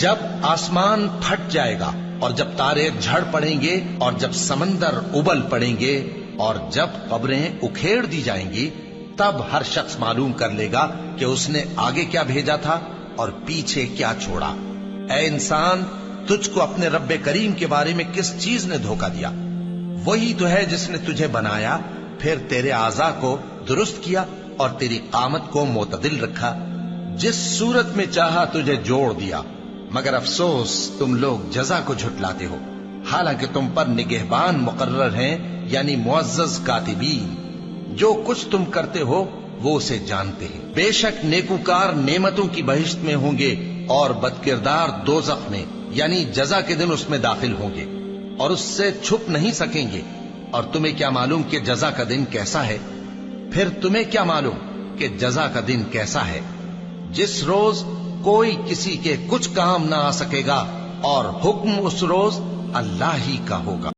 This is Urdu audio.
جب آسمان پھٹ جائے گا اور جب تارے جھڑ پڑیں گے اور جب سمندر ابل پڑیں گے اور جب قبریں اکھیڑ دی جائیں گی، تب ہر شخص معلوم کر لے گا کہ اس نے آگے کیا بھیجا تھا اور پیچھے کیا چھوڑا۔ اے انسان، تجھ کو اپنے رب کریم کے بارے میں کس چیز نے دھوکہ دیا؟ وہی تو ہے جس نے تجھے بنایا، پھر تیرے اعضاء کو درست کیا اور تیری قامت کو معتدل رکھا، جس صورت میں چاہا تجھے جوڑ دیا۔ مگر افسوس تم لوگ جزا کو جھٹلاتے ہو، حالانکہ تم پر نگہبان مقرر ہیں، یعنی معزز کاتبین۔ جو کچھ تم کرتے ہو وہ اسے جانتے ہیں۔ بے شک نیکوکار نعمتوں کی بہشت میں ہوں گے اور بدکردار دوزخ میں، یعنی جزا کے دن اس میں داخل ہوں گے اور اس سے چھپ نہیں سکیں گے۔ اور تمہیں کیا معلوم کہ جزا کا دن کیسا ہے؟ پھر تمہیں کیا معلوم کہ جزا کا دن کیسا ہے؟ جس روز کوئی کسی کے کچھ کام نہ آ سکے گا اور حکم اس روز اللہ ہی کا ہوگا۔